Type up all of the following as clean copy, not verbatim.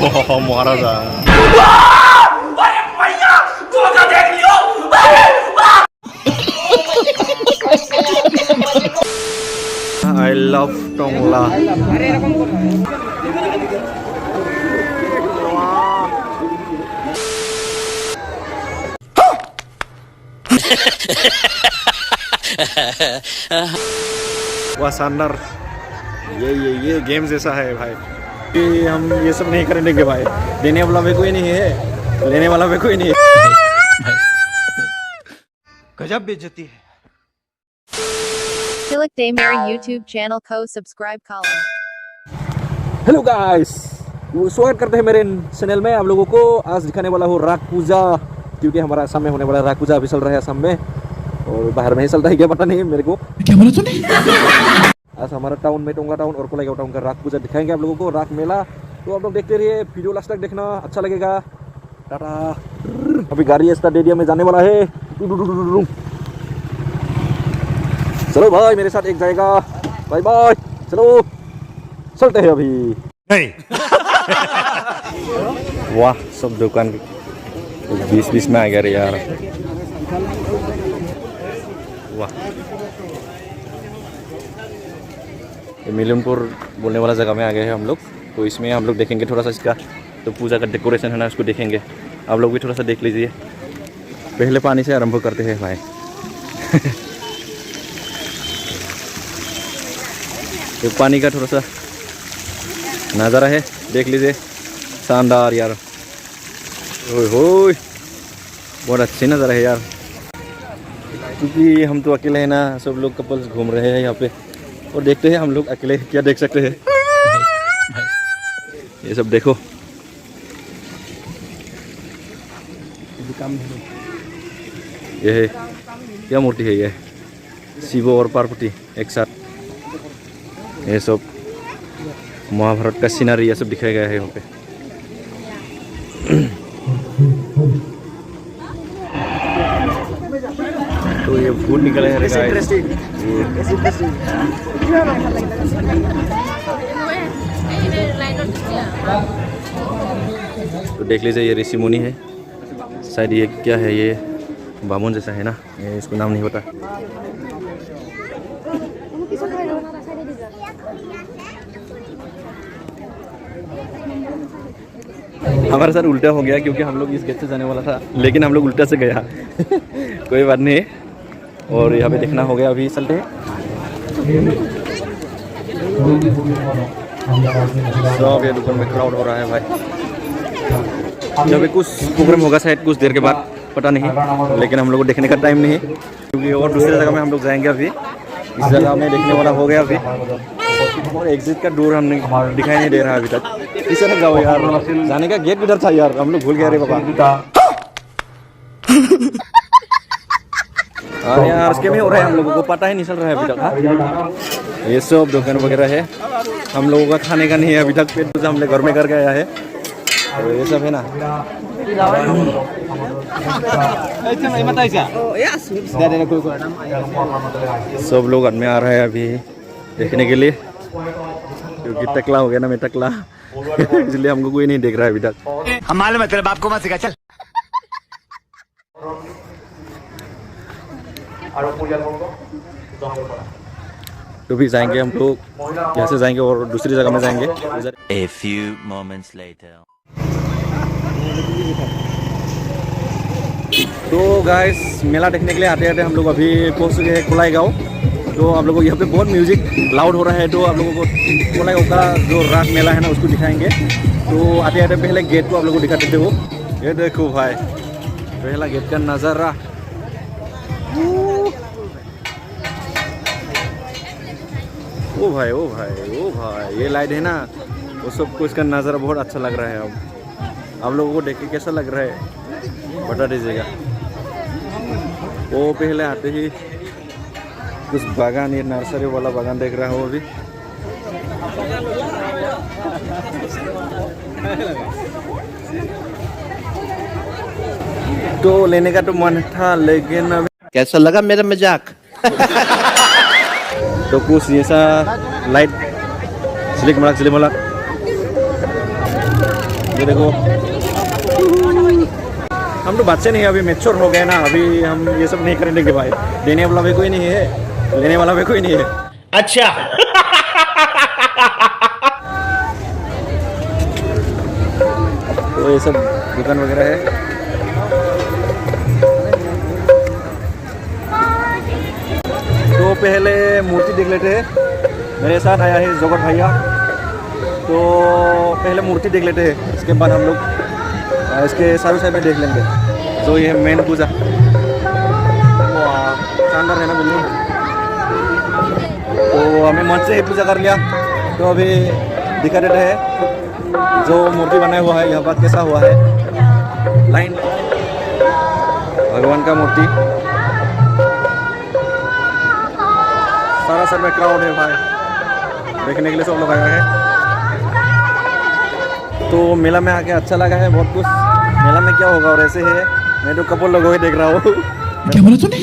वाह महाराजा I love Tongla. वह शानदार ये गेम जैसा है भाई कि हम ये सब नहीं करने देंगे भाई। देने वाला भी कोई नहीं है, लेने वाला भी कोई नहीं है। गजब बेइज्जती है। Tilak Day मेरे YouTube चैनल को सब्सक्राइब करो। हेलो गाइस, स्वागत करते हैं मेरे चैनल में। आप लोगों को आज दिखाने वाला हूँ राग पूजा, क्योंकि हमारा असम में होने वाला राग पूजा अभी चल रहा है असम में, और बाहर में ही चलता है क्या पता नहीं मेरे को। क्या बोला तूने? आज हमारा टाउन में टोंगा टाउन और कोलागांव टाउन का राग पूजा दिखाएंगे आप लोगों को, राग मेला। तो आप लोग देखते रहिए, वीडियो लास्ट तक देखना, अच्छा लगेगा। टाटा। अभी गाड़ी स्टेडियम में जाने वाला है। चलो भाई मेरे साथ एक जाएगा, बाय बाय। चलो चलते हैं अभी। नहीं। वाह सब दुकान 20-20 में आ गया रे यार। वाह ये मिलनपुर बोलने वाला जगह में आ गए हैं हम लोग। तो इसमें हम लोग देखेंगे थोड़ा सा इसका तो पूजा का डेकोरेशन है ना, उसको देखेंगे। आप लोग भी थोड़ा सा देख लीजिए। पहले पानी से आरंभ करते हैं भाई। तो पानी का थोड़ा सा नज़ारा है, देख लीजिए, शानदार यार। ओए होए बहुत अच्छी नज़ारा है यार। क्योंकि हम तो अकेले हैं ना, सब लोग कपल्स घूम रहे हैं यहाँ पे, और देखते हैं हम लोग अकेले क्या देख सकते हैं। ये सब देखो, ये है क्या मूर्ति है ये? शिव और पार्वती एक साथ। ये सब महाभारत का सीनरी ये सब दिखाया गया है यहाँ पे। तो ये भूत निकले हैं गाइस। तो देख लीजिए, ये ऋषि मुनि है शायद। ये क्या है? ये बामुन जैसा है ना, ये इसको नाम नहीं पता। हमारे साथ उल्टा हो गया, क्योंकि हम लोग इस गेट से जाने वाला था, लेकिन हम लोग उल्टा से गया। कोई बात नहीं। और यहाँ पे देखना हो गया, अभी चलते हैं। सब ये दुकान में क्राउड हो रहा है भाई। जब भी कुछ प्रोग्राम होगा शायद कुछ देर के बाद, पता नहीं, लेकिन हम लोग को देखने का टाइम नहीं है, क्योंकि और दूसरी जगह में हम लोग जाएंगे। अभी इस जगह में देखने वाला हो गया अभी, और एग्जिट का डोर हमने दिखाई नहीं दे रहा अभी तक। किस तरह जाओ यार, जाने का गेट इधर था यार, हम लोग भूल गए रे बाबा। हाँ यार, इसके में हो रहा है, हम लोगों को पता ही नहीं चल रहा है अभी तक। ये सब दुकान वगैरह है, हम लोगों का खाने का नहीं है अभी तक। पेट तो हमने घर में कर गया है, तो ये सब है ना। सब लोग में आ रहा है अभी देखने के लिए, क्योंकि टकला हो गया ना, मैं टकला। इसलिए हमको कोई नहीं देख रहा है अभी तक। हम मालूम है तेरे बाप को मत सिखा, चल। तो भी जाएंगे हम लोग, यहाँ से जाएंगे और दूसरी जगह में जाएंगे। A few moments later. तो गाइस मेला देखने के लिए आते आते हम लोग अभी पहुँच चुके हैं कोलागांव। तो आप लोगों को यहाँ पे बहुत म्यूजिक लाउड हो रहा है, तो आप लोगों को कोलागांव का जो राग मेला है ना उसको दिखाएंगे। तो आते आते पहले गेट को आप लोगों को दिखा देते हो। ये देखो भाई, पहला गेट का नज़ारा। ओ भाई ओ भाई ओ भाई, ये लाइट है ना, वो सबको इसका नज़ारा बहुत अच्छा लग रहा है। अब आप लोगों को देख के कैसा लग रहा है बता दीजिएगा। वो पहले आते ही कुछ बागान, ये नर्सरी वाला बागान देख रहा हूँ अभी। तो लेने का तो मन था, लेकिन अभी कैसा लगा मेरा मजाक? तो कुछ ऐसा लाइट सिलिक मलक ये देखो। हम तो बच्चे नहीं, अभी मैच्योर हो गए ना, अभी हम ये सब नहीं करेंगे भाई। देने वाला भी कोई नहीं है, लेने वाला भी कोई नहीं है। अच्छा। तो ये सब दुकान वगैरह है। तो पहले मूर्ति देख लेते हैं। मेरे साथ आया है जोगट भैया, तो पहले मूर्ति देख लेते हैं, इसके बाद हम लोग इसके साइड साइड में देख लेंगे। तो ये मेन पूजा, शानदार है ना बिल्डिंग। तो हमें मन से ही पूजा कर लिया, तो अभी दिखा देते हैं जो मूर्ति बनाया हुआ है यहाँ पर कैसा हुआ है। लाइन भगवान का मूर्ति, सारा सर में क्राउड है भाई, देखने के लिए सब लोग आए हैं। तो मेला में आके अच्छा लगा है बहुत कुछ। मेला में क्या होगा और ऐसे है, मैं तो कपल लोगों ही देख रहा हूँ। क्या बोला तूने?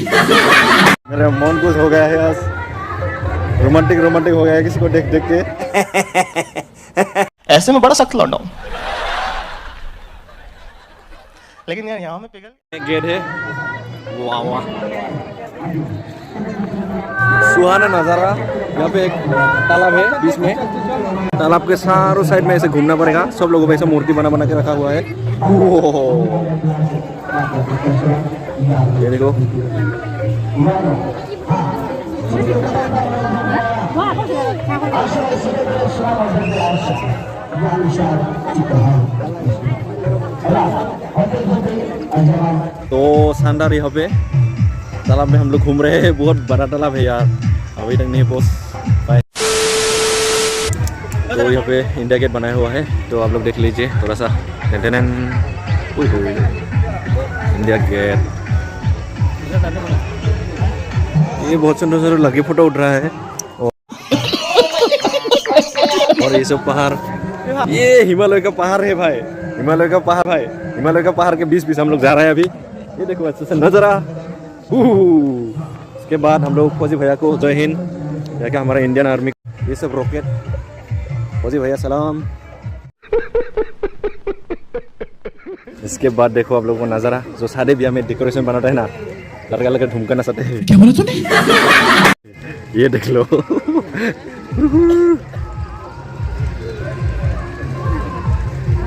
मेरा मन कुछ हो गया है आज, रोमांटिक हो गया है किसी को देख देख के। ऐसे में बड़ा सख्त लौटा हूं, लेकिन यार यहाँ में पिघल। एक गेट है, वाह वाह, सुहाना नज़ारा। यहाँ पे एक तालाब है बीच में, तालाब के चारों साइड में ऐसे घूमना पड़ेगा। सब लोगों को ऐसे मूर्ति बना के रखा हुआ है। ये देखो, तो शानदार यहाँ पे तालाब में हम लोग घूम रहे हैं। बहुत बड़ा तालाब है यार, अभी तक नहीं पहुँच पाए। तो यहाँ पे इंडिया गेट बनाया हुआ है, तो आप लोग देख लीजिए थोड़ा सा। इंडिया गेट, ये बहुत सुंदर लगे फोटो उठ रहा है। और ये सब पहाड़, ये हिमालय का पहाड़ है भाई, हिमालय का पहाड़ के बीच हम लोग जा रहे हैं अभी। ये देखो अच्छे से नज़ारा। उसके बाद हम लोग फौजी भैया को जय हिंद, क्या हमारा इंडियन आर्मी, ये सब रॉकेट। फौजी भैया सलाम। इसके बाद देखो आप लोगों को नज़ारा, जो शादी ब्याह में डेकोरेशन बनाता है ना, लड़का ठुमका नचाते हैं। क्या बोला तूने? ये देख लो।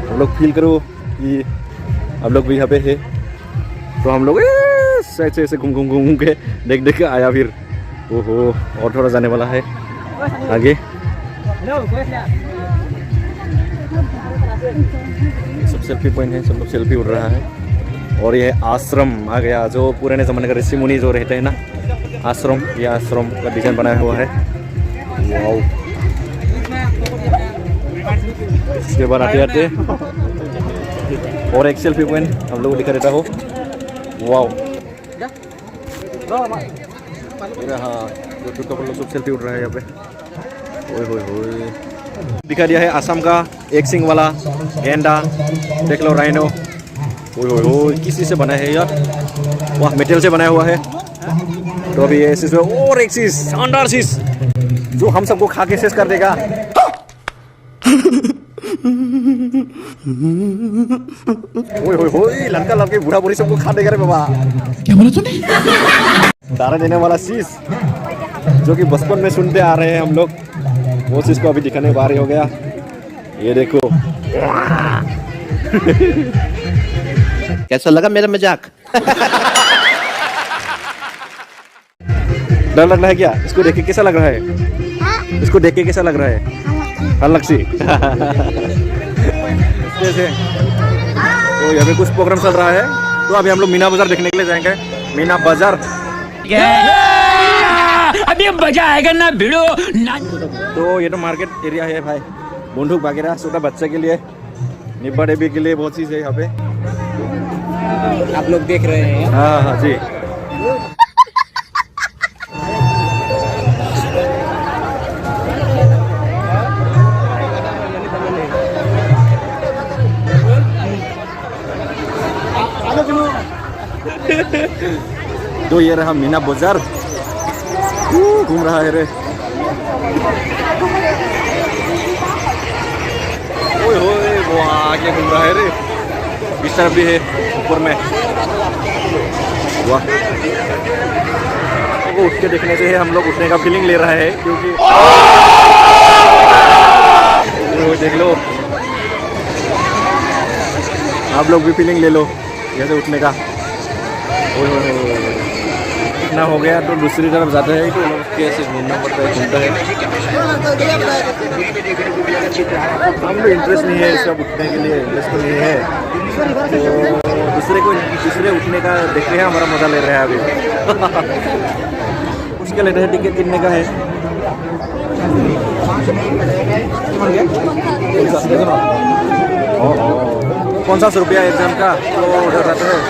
हम लोग फील करो कि आप लोग भी यहाँ पे है। तो हम लोग ऐसे घूम के देख के आया फिर। ओहो, और थोड़ा जाने वाला है आगे। सब सेल्फी पॉइंट है, सब लोग सेल्फी उड़ रहा है। और ये आश्रम आ गया, जो पुराने ज़माने का ऋषि मुनि जो रहते हैं ना, आश्रम। ये आश्रम का डिज़ाइन बनाया हुआ है। वाओ। इसके बाद आते और एक सेल्फी पॉइंट हम लोग को दिखा देता हो। वाओ, हाँ, जो कपल लोग सब सेल्फी उठ रहा है यहाँ पे। ओए दिखा दिया है असम का एक सिंग वाला गेंडा, देख लो, राइनो। ओए किसी से बना है यार, वाह, मेटल से बनाया हुआ है। तो अभी ये चीज और एक चीज, शानदार चीज जो हम सबको खा के शेष कर देगा। ओए लड़का लड़के बूढ़ा बूढ़ी सबको खा देगा रे बाबा। क्या बोला तूने? दाना देने वाला चीज जो कि बचपन में सुनते आ रहे हैं हम लोग, वो चीज को अभी दिखाने बारी हो गया। ये देखो। कैसा लगा मेरा मजाक? डर लग रहा है क्या? इसको देख के कैसा लग रहा है? इसको देख के कैसा लग रहा है? अलग सी। जैसे तो यहाँ पे कुछ प्रोग्राम चल रहा है, तो अभी हम लोग मीना बाजार देखने के लिए जाएंगे। मीना बाजार अभी मजा आएगा ना भिड़ो ना। तो ये तो मार्केट एरिया है भाई, बंदूक वगैरह छोटा बच्चे के लिए, निब्बा डेबी के लिए बहुत चीज़ है यहाँ पे। आप लोग देख रहे हैं। हाँ जी। तो ये रहा मीना बाजार, घूम रहा है रे। उठने घूम रहा है रे। इस तरफ भी है ऊपर में। वाह, वो उठ के देखने से हम लोग उठने का फीलिंग ले रहा है, क्योंकि वो देख लो, आप लोग भी फीलिंग ले लो जैसे उठने का। इतना हो गया तो दूसरी तरफ जाते हैं, तो लोग कैसे घूमना पड़ता है, घूमता है। हमको इंटरेस्ट नहीं है इसका, उठने के लिए इंटरेस्ट तो नहीं है, तो दूसरे उठने का देख रहे हैं, हमारा मजा ले रहे हैं अभी। उसके लेते हैं, टिकट कितने का है? ₹50 एग्जाम का, तो उधर जाते हैं।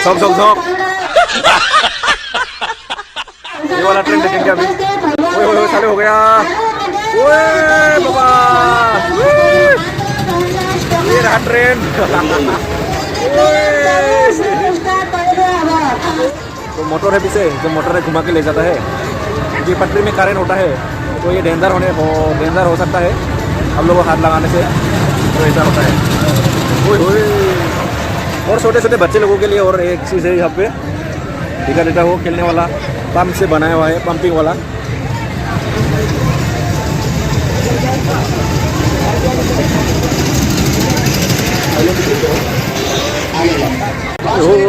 सब ये वाला ट्रेन देखेंगे अभी। ओए साले हो गया। ओए बाबा, ये रहा ट्रेन। तो मोटर है पीछे, जो मोटर है घुमा के ले जाता है। ये पटरी में करंट होता है, तो ये डेंजर हो सकता है हम लोग को हाथ लगाने से, तो ऐसा होता है। ओए और छोटे छोटे बच्चे लोगों के लिए और एक चीज़ है यहाँ पे, दिखा देता वो खेलने वाला, पंप से बनाया हुआ है, पंपिंग वाला।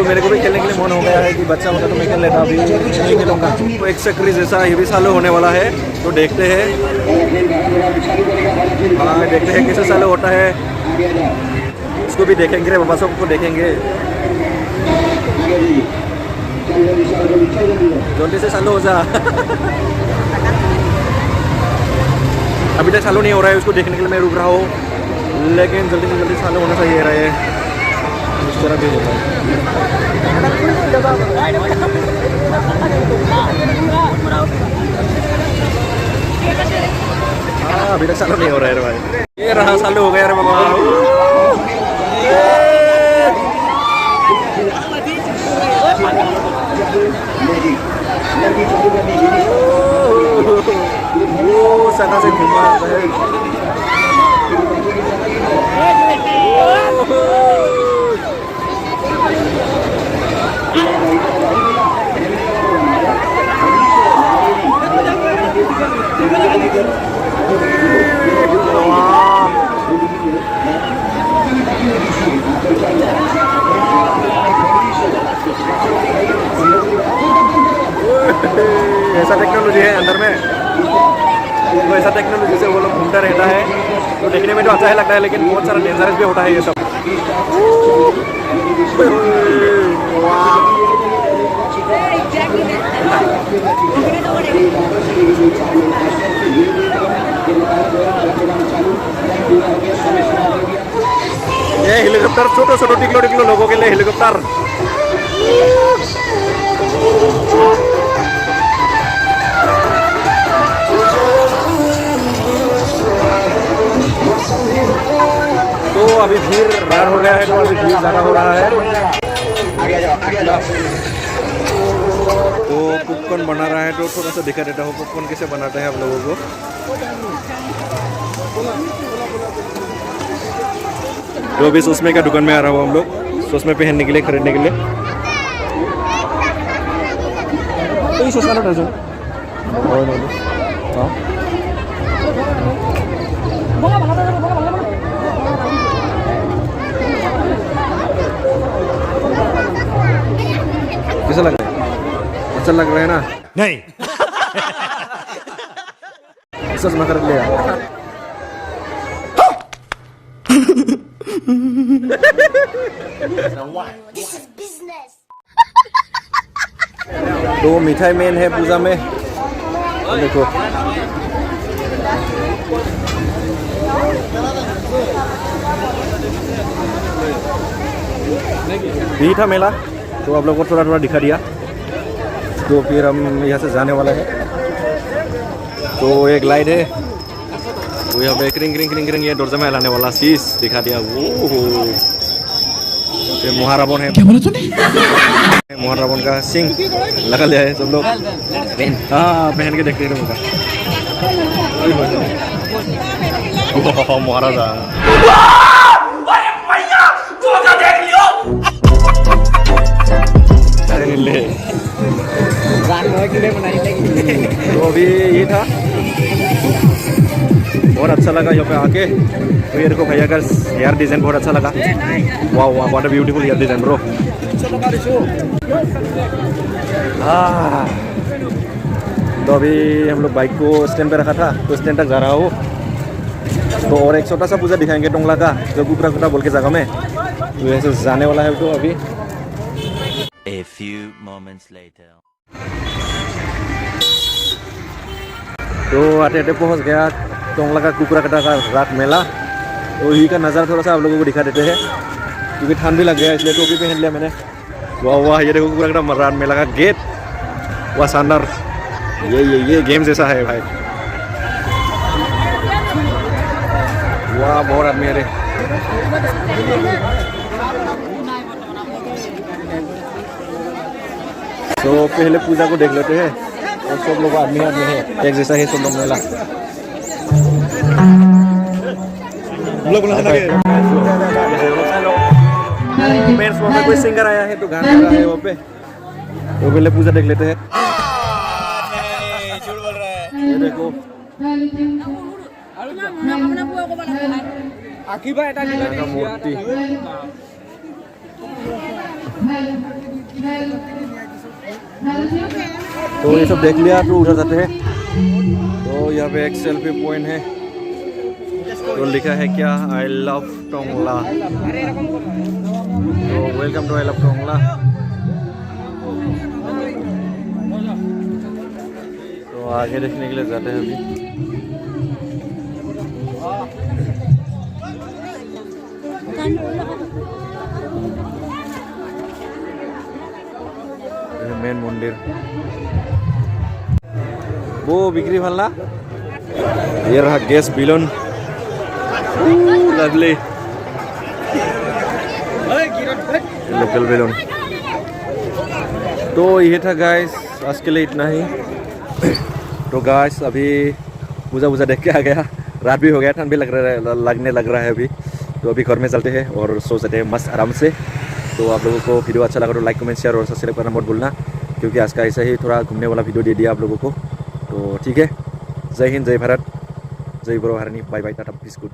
मेरे को भी खेलने के लिए मन हो गया है कि बच्चा होता तो मैं खेल लेता, अभी नहीं खेलूँगा। तो एक सक्रिय जैसा ये भी चालू होने वाला है, तो देखते हैं। हाँ, देखते हैं कैसे चालू होता है, इसको भी देखेंगे रे बाबा, सबको देखेंगे। जल्दी से चालू हो जा। अभी तक चालू नहीं हो रहा है, उसको देखने के लिए मैं रुक रहा हूँ, लेकिन जल्दी से जल्दी चालू होना चाहिए रहा है। इस तरह भी होता है। हाँ, अभी तक चालू नहीं हो रहा है भाई। ये रहा, चालू हो गया रे बाबा। वो सदा से घुमा है। ऐसा टेक्नोलॉजी है अंदर में, तो ऐसा टेक्नोलॉजी से वो लोग घूमता रहता है, तो देखने में तो अच्छा ही लगता है, लेकिन बहुत सारा डेंजरस भी होता है ये सब। ये हेलीकॉप्टर, छोटे छोटे टिकलो लोगों के लिए हेलीकॉप्टर। तो अभी भीड़ रात हो गया है, तो अभी भीड़ ज़्यादा हो रहा है। तो पॉपकॉर्न बना रहा है, तो थोड़ा सा दिखा देता हूँ पॉपकॉर्न कैसे बनाते हैं आप लोगों को। तो अभी सुषमे का दुकान में आ रहा हूँ हम लोग, सुषमे पहनने के लिए, खरीदने के लिए। तो ये सुषमा ना कैसा लग रहा है? अच्छा लग रहा है ना? नहीं। सुषमा खरीद लिया। तो मिठाई मेन है पूजा में, देखो। यही था मेला, तो आप लोगों को थोड़ा थोड़ा दिखा दिया। तो फिर हम यहाँ से जाने वाले हैं। तो एक लाइट है, वो यहाँ पे रिंग ये दरजा में हिलाने वाला शीश दिखा दिया। वो ये महारावण है, क्या बोला तूने? महारावण का सिंह लगा लिया है सब लोग। हाँ, पहन के देखते हैं। महाराजा ले तो अभी ये था, बहुत अच्छा लगा यहाँ पे आके। तो ये देखो भैया का हेयर डिज़ाइन बहुत अच्छा लगा। वाह वाह, what a beautiful hair design bro. तो अभी हम लोग बाइक को स्टैंड पे रखा था, तो स्टैंड तक जा रहा हूँ। तो और एक छोटा सा पूजा दिखाएंगे टोंगला का, जो गुपरा गुपरा बोल के जगह में, तो ऐसे जाने वाला है। तो अभी A few moments later. तो आते आते पहुँच गया टोंगला का कुकरा कटा का रात मेला। तो यही का नज़ारा थोड़ा सा आप लोगों को दिखा देते हैं, क्योंकि ठंड भी लग गया इसलिए टोपी पहन लिया मैंने। वाह वाह, ये देखो कुकरा कटा रात मेला का गेट, वाह शानदार। ये गेम जैसा है भाई। वाह बहुत आदमी है रे। तो पहले पूजा को देख लेते हैं, और सब लोग आदमी है, एक जैसा है सब लोग मेला। मेन फ्लोर में कोई सिंगर आया है तो गाना गा रहा है वहाँ पे। तो पहले पूजा देख लेते हैं। ये देखो मूर्ति। तो ये सब देख लिया, तो उधर जाते हैं। तो यहाँ पे एक सेल्फी पॉइंट है, तो लिखा है क्या, आई लव टोंगला। तो welcome to I love Tongla. तो आगे देखने के लिए जाते हैं अभी। मेन मंदिर वो बिक्री वाला, ये रहा गैस बिलन, लवली लोकल बेलून। तो ये था गाइस, आज के लिए इतना ही। तो गाइस अभी पूजा वूजा देख के आ गया, रात भी हो गया, ठंड भी लगने लग रहा है अभी। तो अभी घर में चलते हैं और सो सकते हैं मस्त आराम से। तो आप लोगों को वीडियो अच्छा लगा तो लाइक कमेंट शेयर और सब्सक्राइब करना मत भूलना, क्योंकि आज का ऐसा ही थोड़ा घूमने वाला वीडियो दे दिया आप लोगों को। तो ठीक है, जय हिंद, जय भारत, जय बोरो हरनी, बाय बाय, टाटा, पीस गुड।